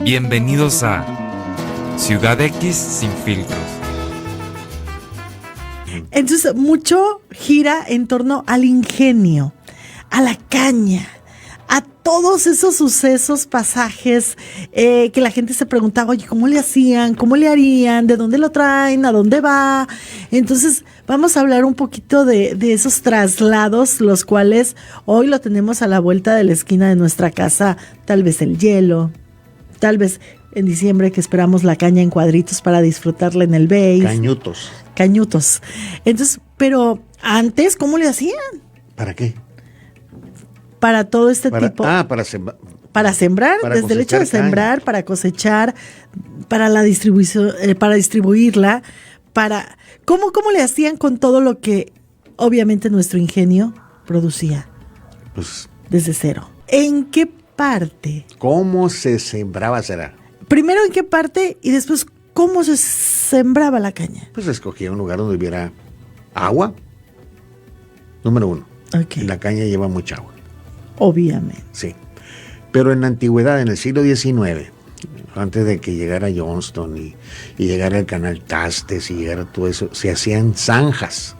Bienvenidos a Ciudad X sin filtros. Entonces, mucho gira en torno al ingenio, a la caña, a todos esos sucesos, pasajes que la gente se preguntaba, oye, ¿cómo le hacían? ¿Cómo le harían? ¿De dónde lo traen? ¿A dónde va? Entonces, vamos a hablar un poquito de esos traslados, los cuales hoy lo tenemos a la vuelta de la esquina de nuestra casa, tal vez el hielo, tal vez en diciembre que esperamos la caña en cuadritos para disfrutarla en el Base. Cañutos. Entonces, pero antes, ¿cómo le hacían? ¿Para qué? Para todo este tipo. Para sembrar. Para sembrar, para desde el hecho de sembrar, caña. Para cosechar, para la distribución, para distribuirla, para ¿cómo le hacían con todo lo que obviamente nuestro ingenio producía? Pues desde cero. ¿En qué parte? ¿Cómo se sembraba será? Primero, ¿en qué parte? Y después, ¿cómo se sembraba la caña? Pues escogía un lugar donde hubiera agua. Número uno. Okay. La caña lleva mucha agua. Obviamente. Sí. Pero en la antigüedad, en el siglo XIX, antes de que llegara Johnston y llegara el canal Tastes y llegara todo eso, se hacían zanjas.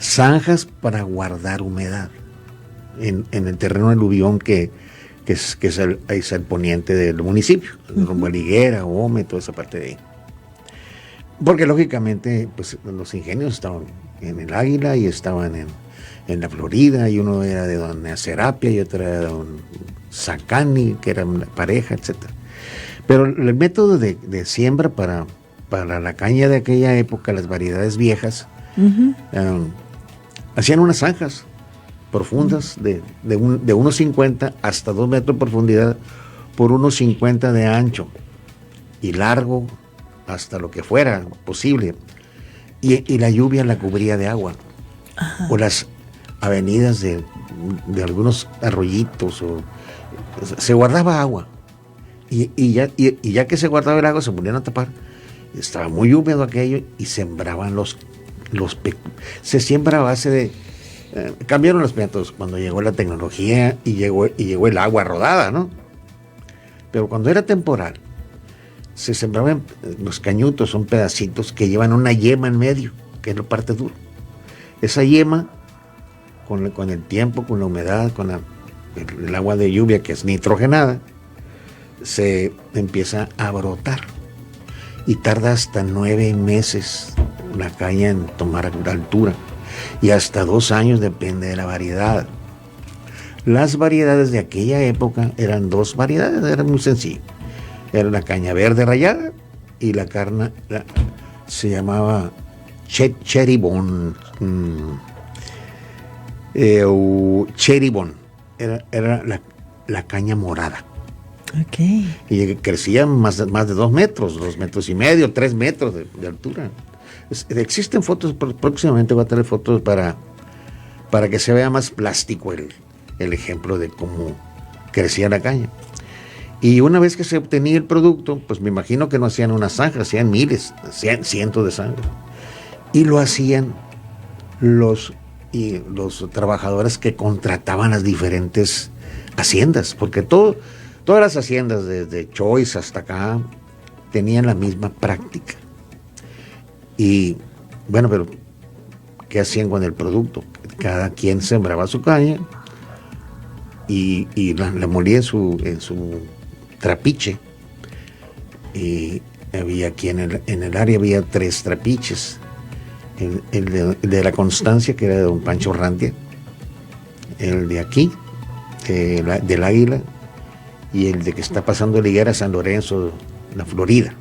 Zanjas para guardar humedad en el terreno aluvión que es el poniente del municipio, rumbo a Liguera, Ome, toda esa parte de ahí. Porque lógicamente pues los ingenios estaban en el Águila y estaban en la Florida, y uno era de don Serapia y otro era de don Sacani, que era una pareja, etc. Pero el método de siembra para la caña de aquella época, las variedades viejas, hacían unas zanjas profundas de unos 50 hasta 2 metros de profundidad por unos 50 de ancho y largo hasta lo que fuera posible, y la lluvia la cubría de agua. Ajá. O las avenidas de algunos arroyitos, se guardaba agua y ya que se guardaba el agua se ponían a tapar. Estaba muy húmedo aquello y sembraban se siembra a base de cambiaron los métodos cuando llegó la tecnología y llegó el agua rodada, ¿no? Pero cuando era temporal, se sembraban los cañutos, son pedacitos que llevan una yema en medio, que es la parte dura. Esa yema, con el tiempo, con la humedad, con el agua de lluvia que es nitrogenada, se empieza a brotar. Y tarda hasta 9 meses la caña en tomar altura. Y hasta 2 años, depende de la variedad. Las variedades de aquella época eran 2 variedades, era muy sencillo. Era la caña verde rayada y la carne se llamaba cherry-bone. Cherry-bone. Era la caña morada. Okay. Y crecía más de 2 metros, 2 metros y medio, 3 metros de altura. Existen fotos, próximamente voy a traer fotos para que se vea más plástico el ejemplo de cómo crecía la caña. Y una vez que se obtenía el producto, pues me imagino que no hacían una zanja, hacían miles, cientos de zanjas. Y lo hacían los trabajadores que contrataban las diferentes haciendas, porque todas las haciendas, desde Choice hasta acá, tenían la misma práctica. Y bueno, pero ¿qué hacían con el producto? Cada quien sembraba su caña y la molía en su trapiche. Y había aquí en el área había 3 trapiches. El de la Constancia, que era de don Pancho Randia, el de aquí, del Águila, y el de que está pasando Liguera, San Lorenzo, la Florida,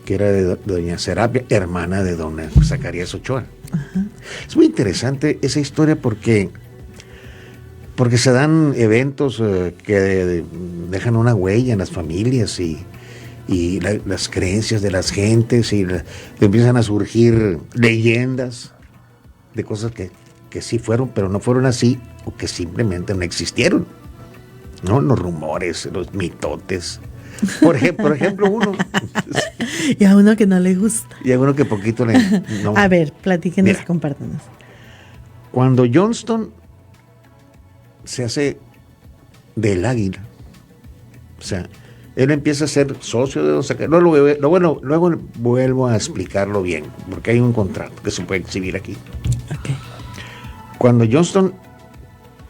que era de doña Serapia, hermana de don Zacarías Ochoa. Uh-huh. Es muy interesante esa historia porque se dan eventos que dejan una huella en las familias y las creencias de las gentes, y empiezan a surgir leyendas de cosas que sí fueron, pero no fueron así, o que simplemente no existieron, ¿no? Los rumores, los mitotes. Por ejemplo, uno. Y a uno que no le gusta. Y a uno que poquito le... No. A ver, platíquenos, compártanos. Cuando Johnston se hace del Águila, O sea, él empieza a ser socio de Don Zacarías. Luego vuelvo a explicarlo bien, porque hay un contrato que se puede exhibir aquí. Ok. Cuando Johnston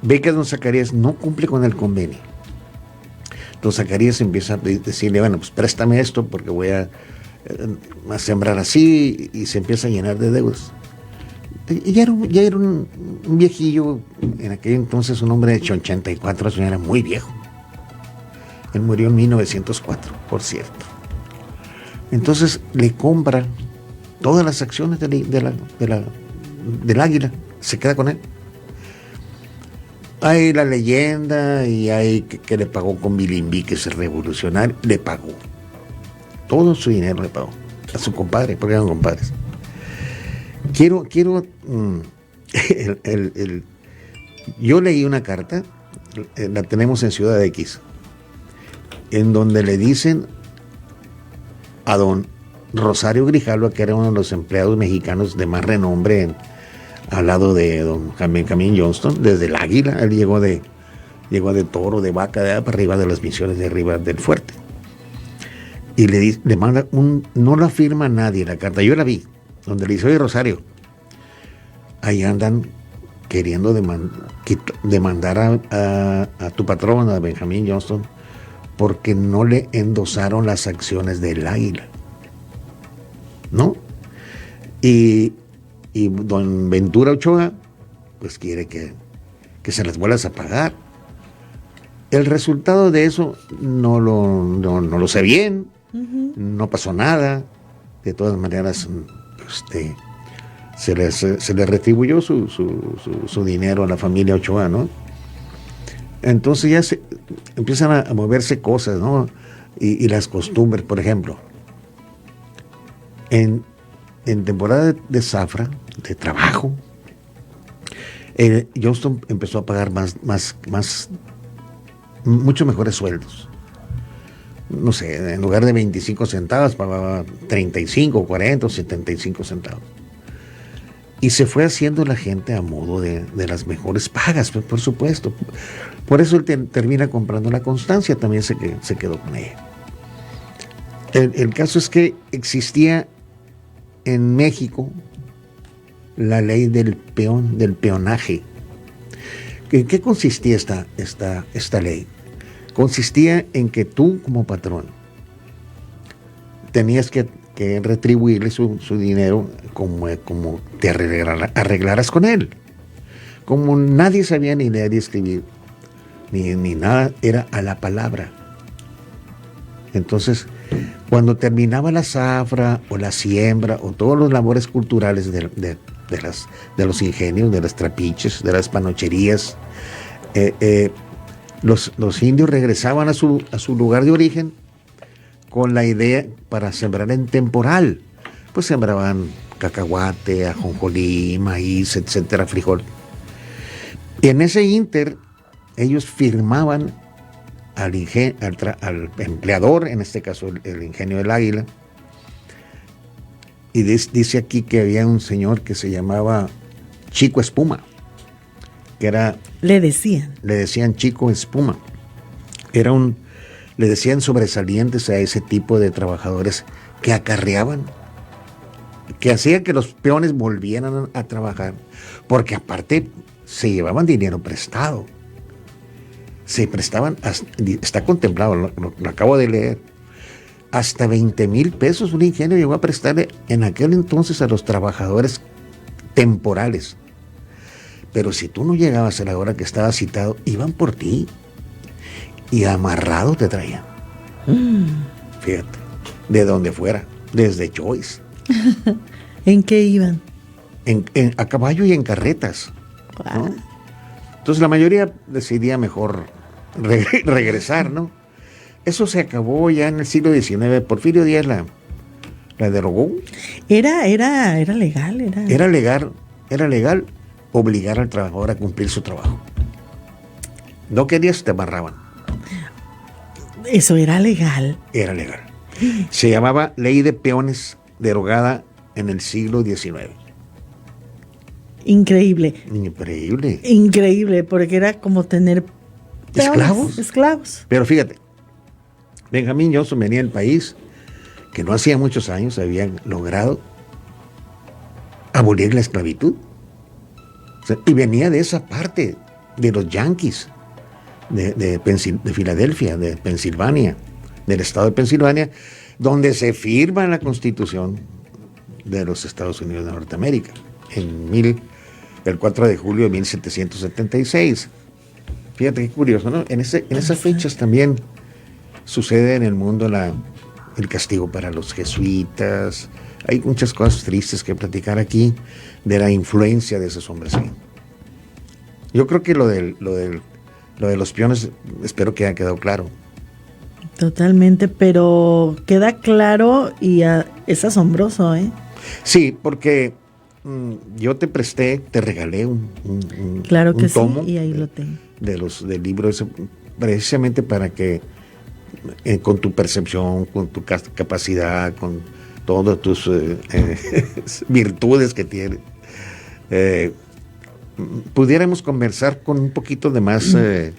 ve que Don Zacarías no cumple con el convenio, Don Zacarías empieza a decirle, bueno, pues préstame esto porque voy a sembrar así, y se empieza a llenar de deudas. Y ya era un viejillo, en aquel entonces un hombre de 84 años, era muy viejo. Él murió en 1904, por cierto. Entonces le compra todas las acciones del Águila, se queda con él. Hay la leyenda y hay que le pagó con Bilimbí, que es el revolucionario, le pagó. Todo su dinero le pagó a su compadre, porque eran compadres. Yo leí una carta, la tenemos en Ciudad X, en donde le dicen a don Rosario Grijalva, que era uno de los empleados mexicanos de más renombre al lado de don Benjamín Johnston, desde el Águila. Él llegó de Toro, de Vaca, de para arriba de las misiones, de arriba del fuerte. Y le manda no la firma nadie la carta, yo la vi, donde le dice, oye Rosario, ahí andan queriendo demandar a tu patrón, a Benjamín Johnston, porque no le endosaron las acciones del Águila, ¿no? Y don Ventura Ochoa, pues quiere que se las vuelvas a pagar. El resultado de eso no lo sé bien, no pasó nada. De todas maneras, se les retribuyó su dinero a la familia Ochoa, ¿no? Entonces ya empiezan a moverse cosas, ¿no? Y las costumbres, por ejemplo. En temporada de zafra, de trabajo, Johnston empezó a pagar mucho mejores sueldos. No sé, en lugar de 25 centavos pagaba 35, 40 o 75 centavos. Y se fue haciendo la gente a modo de las mejores pagas, por supuesto. Por eso él termina comprando la Constancia, también se quedó con ella. El caso es que existía en México la ley del peonaje. ¿En qué consistía esta ley? Consistía en que tú, como patrón, tenías que retribuirle su dinero como te arreglaras con él. Como nadie sabía ni leer y escribir, ni nada, era a la palabra. Entonces, cuando terminaba la zafra o la siembra o todas las labores culturales de los ingenios, de las trapiches, de las panocherías, los indios regresaban a su lugar de origen con la idea para sembrar en temporal. Pues sembraban cacahuate, ajonjolí, maíz, etcétera, frijol. Y en ese ínter ellos firmaban al empleador, en este caso el ingenio del Águila, y dice aquí que había un señor que se llamaba Chico Espuma, que era... Le decían Chico Espuma. Le decían sobresalientes a ese tipo de trabajadores que acarreaban, que hacían que los peones volvieran a trabajar, porque aparte se llevaban dinero prestado. Se prestaban, está contemplado, lo acabo de leer, hasta 20,000 pesos un ingenio llegó a prestarle en aquel entonces a los trabajadores temporales. Pero si tú no llegabas a la hora que estaba citado, iban por ti y amarrado te traían. Fíjate, de donde fuera, desde Choice. ¿En qué iban? A caballo y en carretas. Wow. ¿No? Entonces la mayoría decidía mejor regresar, ¿no? Eso se acabó ya en el siglo XIX. Porfirio Díaz la derogó. Era legal. Era legal obligar al trabajador a cumplir su trabajo. No querías, te amarraban. Eso era legal. Era legal. Se llamaba Ley de Peones, derogada en el siglo XIX. Increíble. Increíble. Porque era como tener peones, esclavos. Esclavos. Pero fíjate, Benjamín Johnson venía del país que no hacía muchos años habían logrado abolir la esclavitud. O sea, y venía de esa parte, de los Yankees, de Filadelfia, de Pensilvania, del estado de Pensilvania, donde se firma la Constitución de los Estados Unidos de Norteamérica, el 4 de julio de 1776. Fíjate qué curioso, ¿no? En esas fechas también sucede en el mundo el castigo para los jesuitas. Hay muchas cosas tristes que platicar aquí de la influencia de esos hombres ahí. Yo creo que lo de los peones, espero que haya quedado claro. Totalmente, pero queda claro y es asombroso, ¿eh? Sí, porque yo te regalé un claro que tomo sí, y ahí lo tengo. Del libro ese, precisamente para que con tu percepción, con tu capacidad, con todas tus virtudes que tienes, pudiéramos conversar con un poquito de más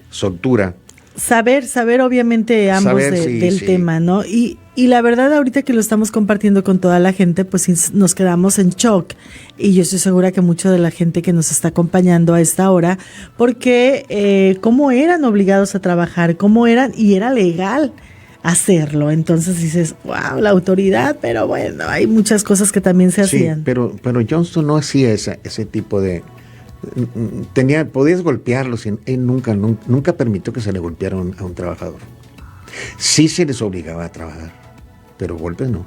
soltura. Saber obviamente ambos del tema, ¿no? Y la verdad, ahorita que lo estamos compartiendo con toda la gente, pues sí, nos quedamos en shock. Y yo estoy segura que mucha de la gente que nos está acompañando a esta hora, porque cómo eran obligados a trabajar, cómo eran, y era legal hacerlo. Entonces dices, wow, la autoridad, pero bueno, hay muchas cosas que también se hacían. Sí, pero Johnston no hacía ese tipo de... podías golpearlos, él nunca permitió que se le golpeara a un trabajador. Sí se les obligaba a trabajar, pero golpes no.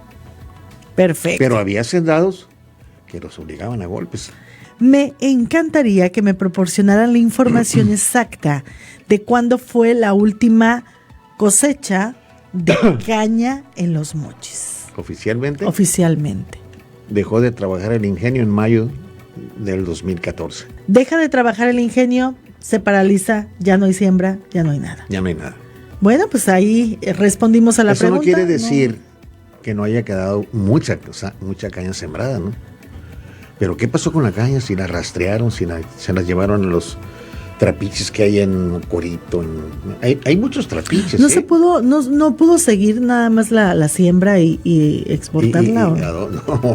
Perfecto. Pero había hacendados que los obligaban a golpes. Me encantaría que me proporcionaran la información exacta de cuándo fue la última cosecha de caña en Los Mochis. Oficialmente dejó de trabajar el ingenio en mayo del 2014. Deja de trabajar el ingenio, se paraliza, ya no hay siembra, ya no hay nada. Ya no hay nada. Bueno, pues ahí respondimos a la pregunta. Eso no quiere decir que no haya quedado mucha caña sembrada, ¿no? Pero ¿qué pasó con la caña? Si la rastrearon, se las llevaron a los trapiches que hay en Corito. Hay muchos trapiches. No se pudo, no pudo seguir nada más la siembra y exportarla.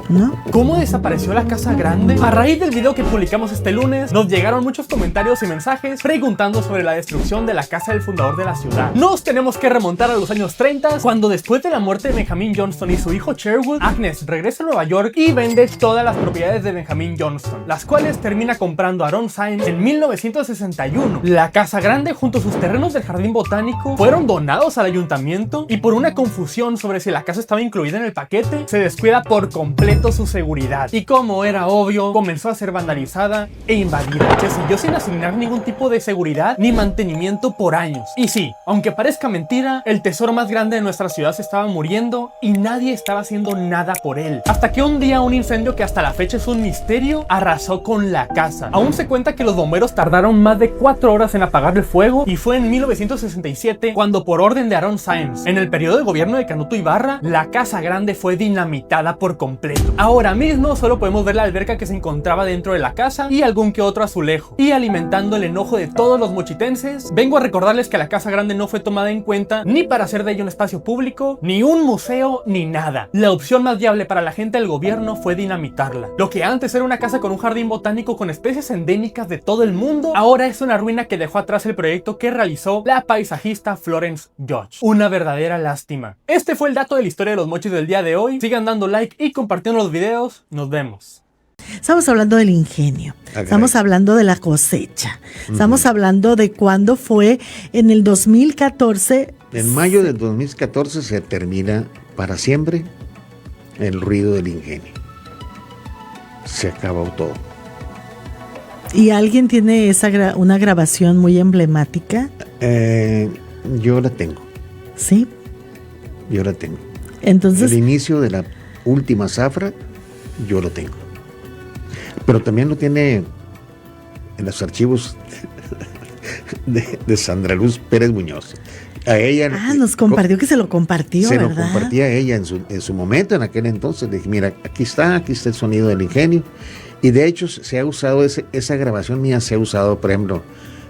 ¿No? ¿Cómo desapareció la Casa Grande? A raíz del video que publicamos este lunes, nos llegaron muchos comentarios y mensajes preguntando sobre la destrucción de la casa del fundador de la ciudad. Nos tenemos que remontar a los años 30, cuando después de la muerte de Benjamin Johnston y su hijo Sherwood, Agnes regresa a Nueva York y vende todas las propiedades de Benjamin Johnston, las cuales termina comprando Aaron Symes en 1960. La Casa Grande junto a sus terrenos del Jardín Botánico fueron donados al ayuntamiento, y por una confusión sobre si la casa estaba incluida en el paquete, se descuida por completo su seguridad, y como era obvio, comenzó a ser vandalizada e invadida. Se siguió sin asignar ningún tipo de seguridad ni mantenimiento por años. Y sí, aunque parezca mentira, el tesoro más grande de nuestra ciudad se estaba muriendo y nadie estaba haciendo nada por él. Hasta que un día un incendio que hasta la fecha es un misterio arrasó con la casa. Aún se cuenta que los bomberos tardaron más de 4 horas en apagar el fuego, y fue en 1967 cuando, por orden de Aaron Symes, en el periodo de gobierno de Canuto Ibarra, la Casa Grande fue dinamitada por completo. Ahora mismo solo podemos ver la alberca que se encontraba dentro de la casa y algún que otro azulejo, y alimentando el enojo de todos los mochitenses, vengo a recordarles que la Casa Grande no fue tomada en cuenta ni para hacer de ella un espacio público, ni un museo, ni nada. La opción más viable para la gente del gobierno fue dinamitarla. Lo que antes era una casa con un jardín botánico con especies endémicas de todo el mundo, ahora es una ruina que dejó atrás el proyecto que realizó la paisajista Florence George. Una verdadera lástima. Este fue el dato de la historia de Los Mochis del día de hoy. Sigan dando like y compartiendo los videos. Nos vemos. Estamos hablando del ingenio, estamos hablando de la cosecha, estamos hablando de cuándo fue en el 2014. En mayo del 2014 se termina para siempre el ruido del ingenio. Se acabó todo. ¿Y alguien tiene una grabación muy emblemática? Yo la tengo. ¿Sí? Yo la tengo. Entonces, el inicio de la última zafra, yo lo tengo. Pero también lo tiene en los archivos de Sandra Luz Pérez Muñoz. A ella. Nos compartió que se lo compartió, se ¿verdad? Lo compartía a ella en su momento, en aquel entonces. Le dije, mira, aquí está el sonido del ingenio. Y de hecho se ha usado, esa grabación mía se ha usado, por ejemplo,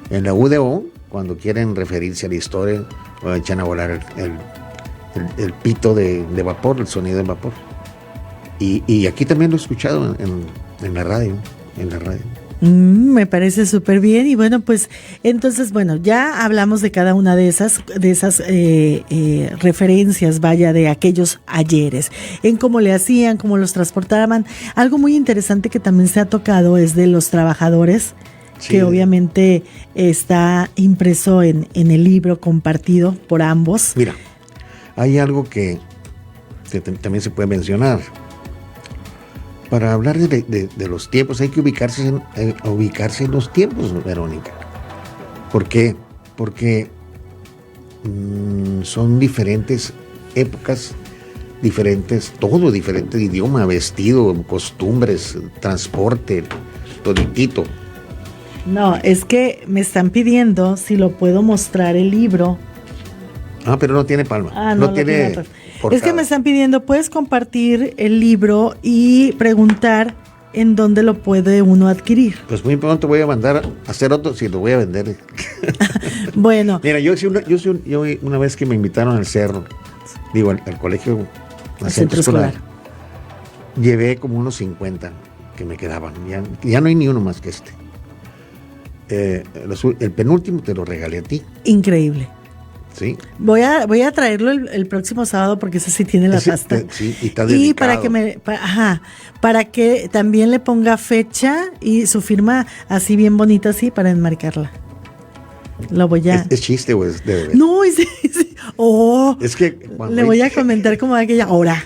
en la UDO, cuando quieren referirse a la historia, o echan a volar el pito de vapor, el sonido de vapor. Y aquí también lo he escuchado en la radio, Me parece súper bien. Y bueno, pues entonces, bueno, ya hablamos de cada una de esas referencias, vaya, de aquellos ayeres, en cómo le hacían, cómo los transportaban. Algo muy interesante que también se ha tocado es de los trabajadores, sí, que obviamente está impreso en el libro compartido por ambos. Mira, hay algo que también se puede mencionar. Para hablar de los tiempos hay que ubicarse en los tiempos, Verónica. ¿Por qué? Porque son diferentes épocas, todo diferente idioma, vestido, costumbres, transporte, toditito. No, es que me están pidiendo si lo puedo mostrar el libro. Ah, pero no tiene palma. No tiene portada. Es que me están pidiendo, ¿puedes compartir el libro y preguntar en dónde lo puede uno adquirir? Pues muy pronto voy a mandar a hacer otro, si lo voy a vender. Bueno. Mira, yo una vez que me invitaron al cerro, al colegio, al centro escolar, llevé como unos 50 que me quedaban. Ya no hay ni uno más que este. El penúltimo te lo regalé a ti. Increíble. Sí. Voy a traerlo el próximo sábado porque ese sí tiene la pasta. Sí, y está dedicado. Y para que también le ponga fecha y su firma así bien bonita así para enmarcarla. Lo voy a... ¿Es chiste o es de verdad? No, es que le voy a comentar como aquella. Hola.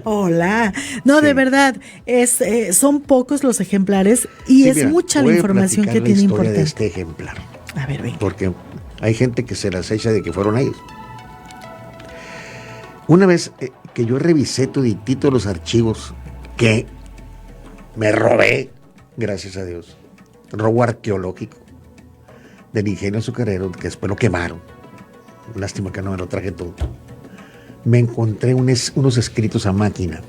Hola. No, sí. De verdad, son pocos los ejemplares y sí, es mira, mucha la información que tiene importante. De este ejemplar. A ver, venga. Porque hay gente que se las echa de que fueron ellos. Una vez que yo revisé toditito los archivos que me robé, gracias a Dios, robo arqueológico del ingenio azucarero, que después lo quemaron. Lástima que no me lo traje todo. Me encontré unos escritos a máquina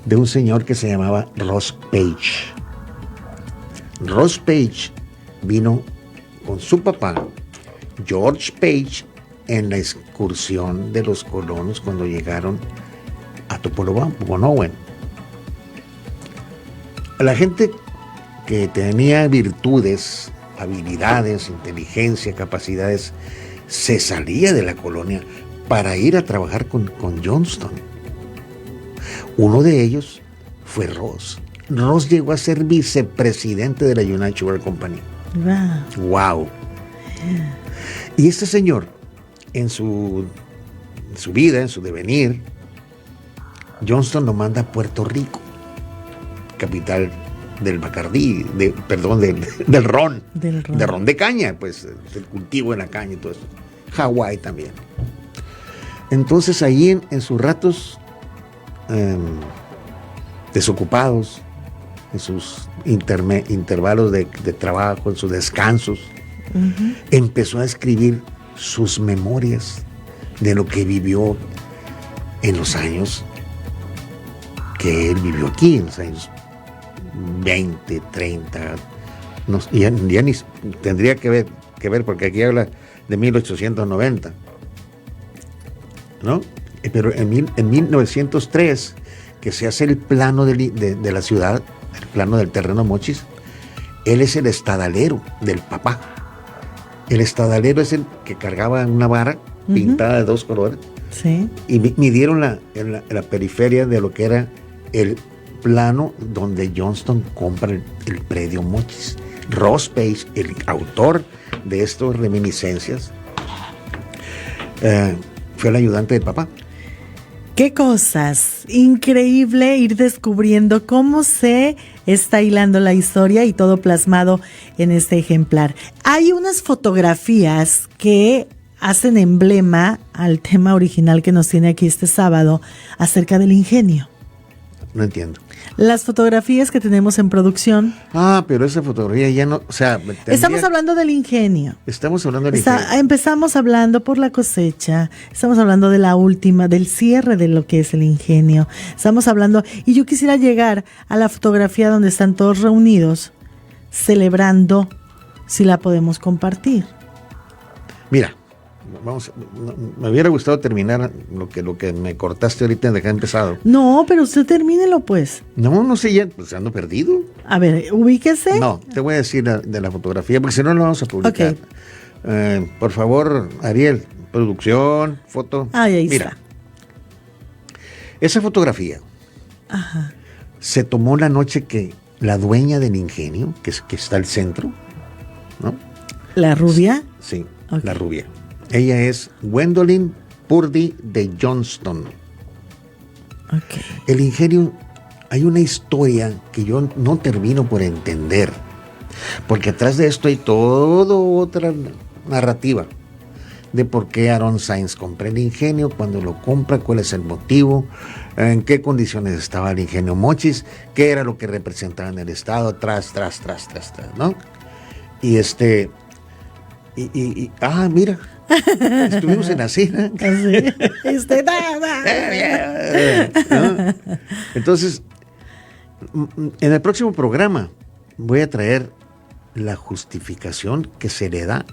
de un señor que se llamaba Ross Page. Ross Page vino con su papá, George Page, en la excursión de los colonos cuando llegaron a Topolobampo. La gente que tenía virtudes, habilidades, inteligencia, capacidades, se salía de la colonia para ir a trabajar con Johnston. Uno de ellos fue Ross. Ross llegó a ser vicepresidente de la United Sugar Company. Wow. Y este señor, en su vida, en su devenir, Johnston lo manda a Puerto Rico, capital del Bacardí, del ron, de ron de caña, pues el cultivo de la caña y todo eso. Hawái también. Entonces ahí en sus ratos desocupados, en sus intervalos de trabajo, en sus descansos, empezó a escribir sus memorias de lo que vivió en los años que él vivió aquí, en los años 20, 30, ya ni tendría que ver porque aquí habla de 1890, ¿no? Pero en 1903, que se hace el plano de la ciudad, el plano del terreno Mochis, él es el estadalero del papá. El estadalero es el que cargaba una vara pintada de dos colores. Sí. Y midieron la periferia de lo que era el plano donde Johnston compra el predio Mochis. Ross Page, el autor de estas reminiscencias, fue el ayudante del papá. ¡Qué cosas! Increíble ir descubriendo cómo se está hilando la historia y todo plasmado en este ejemplar. Hay unas fotografías que hacen emblema al tema original que nos tiene aquí este sábado acerca del ingenio. No entiendo. Las fotografías que tenemos en producción. Ah, pero esa fotografía ya no, o sea... Estamos hablando del ingenio. Estamos hablando del ingenio. Empezamos hablando por la cosecha, estamos hablando de la última, del cierre de lo que es el ingenio. Estamos hablando, y yo quisiera llegar a la fotografía donde están todos reunidos, celebrando, si la podemos compartir. Mira, me hubiera gustado terminar lo que me cortaste ahorita de que ha empezado. No, pero usted termínelo, pues. No sé, ya, pues ando perdido. A ver, ubíquese. No, te voy a decir de la fotografía, porque si no, lo vamos a publicar. Ok. Por favor, Ariel, producción, foto. Ahí Mira, está. esa fotografía Ajá. se tomó la noche que la dueña del ingenio, que está al centro, ¿no? ¿La rubia? Sí, Ok. la rubia. Ella es Gwendolyn Purdy de Johnston. Ok. El ingenio, hay una historia que yo no termino por entender, porque atrás de esto hay toda otra narrativa de por qué Aaron Sainz compra el ingenio, cuando lo compra, cuál es el motivo, en qué condiciones estaba el ingenio Mochis, qué era lo que representaba en el estado, tras, ¿no? Y mira, estuvimos en la cena. Así. ¿No? Entonces, en el próximo programa voy a traer la justificación que se le da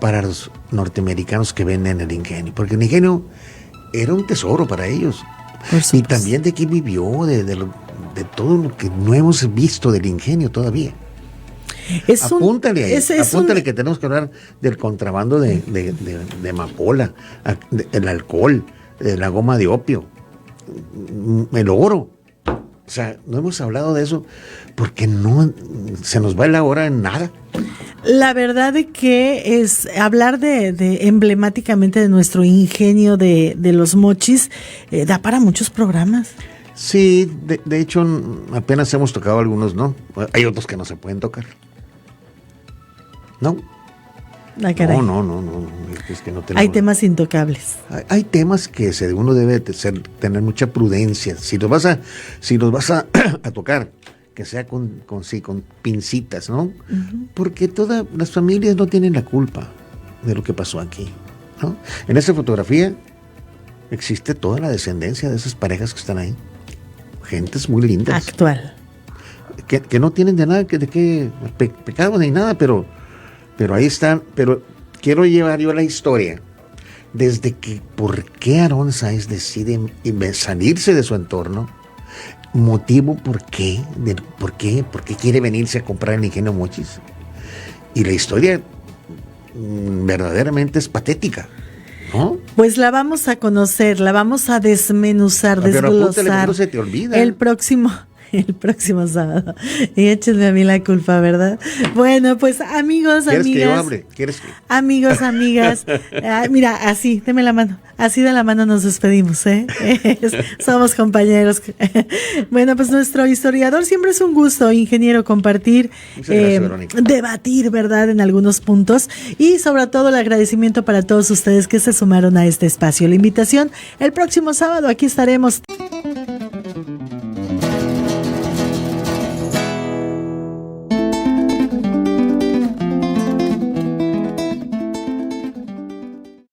para los norteamericanos que venden el ingenio, porque el ingenio era un tesoro para ellos. Y también de qué vivió, de todo lo que no hemos visto del ingenio todavía. Apúntale que tenemos que hablar del contrabando de amapola, el alcohol, la goma de opio, el oro. O sea, no hemos hablado de eso porque no se nos va la hora en nada. La verdad de que es hablar de emblemáticamente de nuestro ingenio de los Mochis, da para muchos programas. Sí, de hecho apenas hemos tocado algunos, ¿no? Hay otros que no se pueden tocar. ¿No? Ah, caray. No. Es que no tenemos. Hay temas intocables. Hay temas que uno debe tener mucha prudencia. Si los vas a tocar, que sea con pincitas, ¿no? Uh-huh. Porque todas las familias no tienen la culpa de lo que pasó aquí, ¿no? En esa fotografía existe toda la descendencia de esas parejas que están ahí. Gentes muy lindas. Actual. Que no tienen de nada de qué pecado ni nada, pero ahí están. Pero quiero llevar yo la historia desde que por qué Aaron Sainz decide salirse de su entorno, motivo por qué quiere venirse a comprar el ingenio Mochis. Y la historia verdaderamente es patética, ¿no? Pues la vamos a conocer, la vamos a desmenuzar, desglosar. No se te olvida. El próximo sábado. Y échenme a mí la culpa, ¿verdad? Bueno, pues amigos, ¿Quieres amigas. que yo hable? ¿Quieres que? Amigos, amigas. Mira, así, deme la mano. Así de la mano nos despedimos, ¿eh? Somos compañeros. Bueno, pues nuestro historiador siempre es un gusto, ingeniero, compartir, debatir, ¿verdad? En algunos puntos. Y sobre todo el agradecimiento para todos ustedes que se sumaron a este espacio. La invitación, el próximo sábado, aquí estaremos.